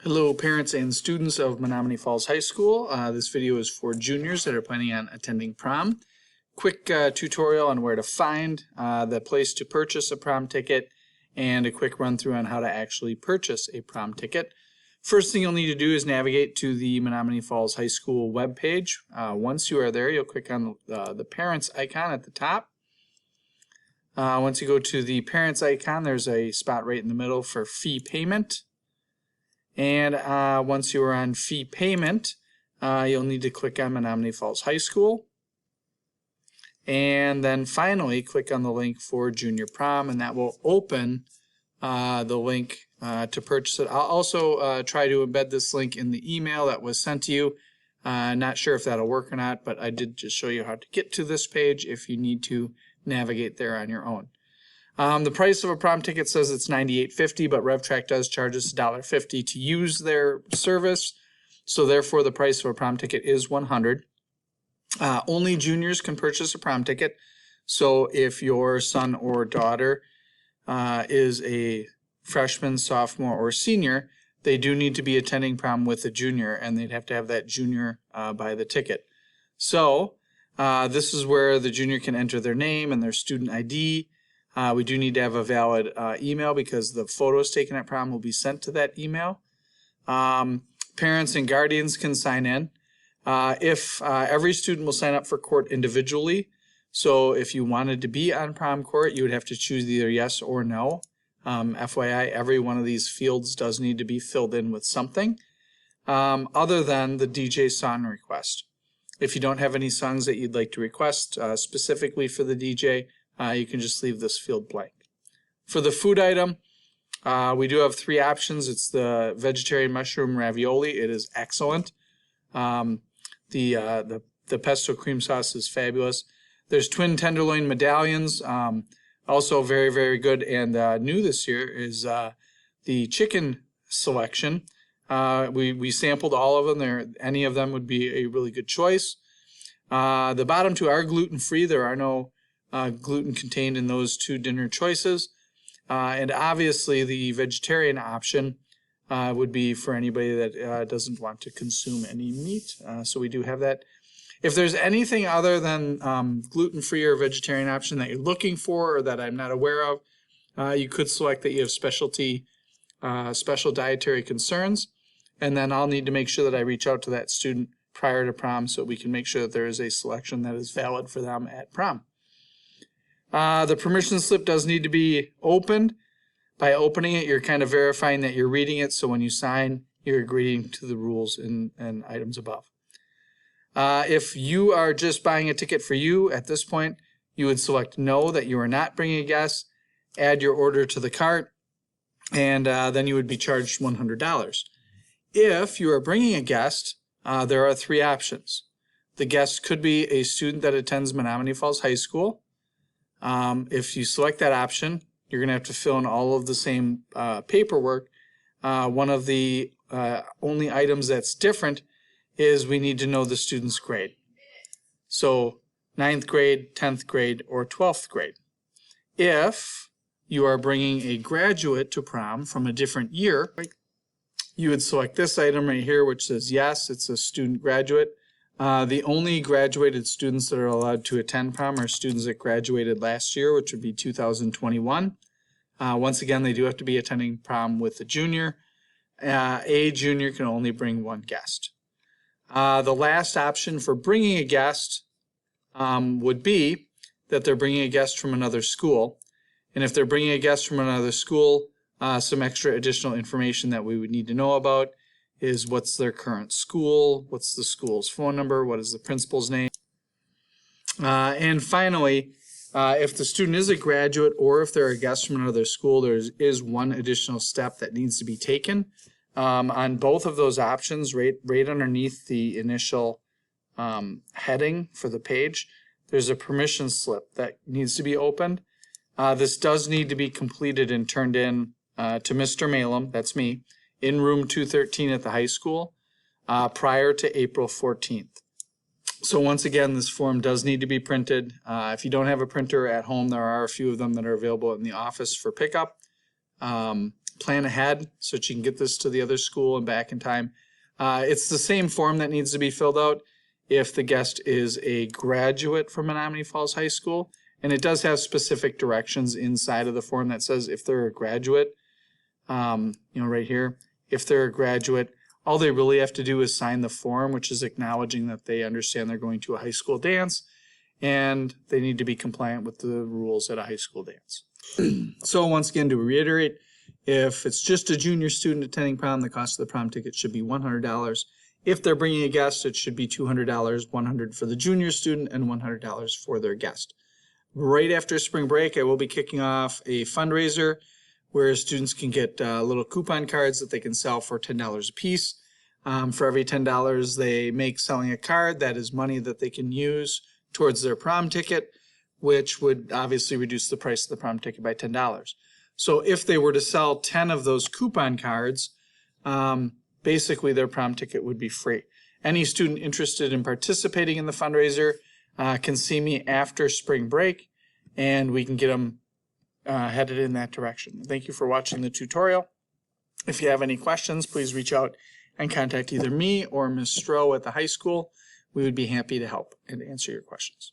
Hello parents and students of Menominee Falls High School. This video is for juniors that are planning on attending prom. Quick tutorial on where to find the place to purchase a prom ticket and a quick run through on how to actually purchase a prom ticket. First thing you'll need to do is navigate to the Menominee Falls High School webpage. Once you are there, you'll click on the parents icon at the top. Once you go to the parents icon, there's a spot right in the middle for fee payment. And once you are on fee payment, you'll need to click on Menominee Falls High School. And then finally, click on the link for junior prom, and that will open the link to purchase it. I'll also try to embed this link in the email that was sent to you. Not sure if that'll work or not, but I did just show you how to get to this page if you need to navigate there on your own. The price of a prom ticket says it's $98.50, but RevTrak does charge us $1.50 to use their service. So therefore, the price of a prom ticket is $100. Only juniors can purchase a prom ticket. So if your son or daughter is a freshman, sophomore, or senior, they do need to be attending prom with a junior, and they'd have to have that junior buy the ticket. So this is where the junior can enter their name and their student ID. We do need to have a valid email because the photos taken at prom will be sent to that email. Parents and guardians can sign in. Every student will sign up for court individually. So if you wanted to be on prom court, you would have to choose either yes or no. FYI, every one of these fields does need to be filled in with something other than the DJ song request. If you don't have any songs that you'd like to request specifically for the DJ, you can just leave this field blank. For the food item, we do have three options. It's the vegetarian mushroom ravioli. It is excellent. The pesto cream sauce is fabulous. There's twin tenderloin medallions, also very, very good. And new this year is the chicken selection. We sampled all of them. Any of them would be a really good choice. The bottom two are gluten-free. There are no gluten contained in those two dinner choices. And obviously the vegetarian option would be for anybody that doesn't want to consume any meat. So we do have that. If there's anything other than gluten-free or vegetarian option that you're looking for or that I'm not aware of, you could select that you have special dietary concerns. And then I'll need to make sure that I reach out to that student prior to prom so we can make sure that there is a selection that is valid for them at prom. The permission slip does need to be opened. By opening it, you're kind of verifying that you're reading it, so when you sign, you're agreeing to the rules and items above. If you are just buying a ticket for you at this point, you would select no, that you are not bringing a guest, add your order to the cart, and then you would be charged $100. If you are bringing a guest, there are three options. The guest could be a student that attends Menominee Falls High School. If you select that option, you're going to have to fill in all of the same paperwork. One of the only items that's different is we need to know the student's grade. So 9th grade, 10th grade, or 12th grade. If you are bringing a graduate to prom from a different year, you would select this item right here, which says yes, it's a student graduate. The only graduated students that are allowed to attend prom are students that graduated last year, which would be 2021. Once again, they do have to be attending prom with a junior. A junior can only bring one guest. The last option for bringing a guest would be that they're bringing a guest from another school. And if they're bringing a guest from another school, some extra additional information that we would need to know about is what's their current school, what's the school's phone number, what is the principal's name. And finally, if the student is a graduate or if they're a guest from another school, there is one additional step that needs to be taken. On both of those options, right underneath the initial heading for the page, there's a permission slip that needs to be opened. This does need to be completed and turned in to Mr. Malum, that's me, in room 213 at the high school prior to April 14th. So once again, this form does need to be printed. If you don't have a printer at home, there are a few of them that are available in the office for pickup. plan ahead so that you can get this to the other school and back in time. It's the same form that needs to be filled out if the guest is a graduate from Menominee Falls High School. And it does have specific directions inside of the form that says if they're a graduate, right here, if they're a graduate, all they really have to do is sign the form, which is acknowledging that they understand they're going to a high school dance and they need to be compliant with the rules at a high school dance. So once again, to reiterate, if it's just a junior student attending prom, the cost of the prom ticket should be $100. If they're bringing a guest, it should be $200, $100 for the junior student and $100 for their guest. Right after spring break, I will be kicking off a fundraiser where students can get little coupon cards that they can sell for $10 a piece. For every $10 they make selling a card, that is money that they can use towards their prom ticket, which would obviously reduce the price of the prom ticket by $10. So if they were to sell 10 of those coupon cards, basically their prom ticket would be free. Any student interested in participating in the fundraiser can see me after spring break, and we can get them headed in that direction. Thank you for watching the tutorial. If you have any questions, please reach out and contact either me or Ms. Stroh at the high school. We would be happy to help and answer your questions.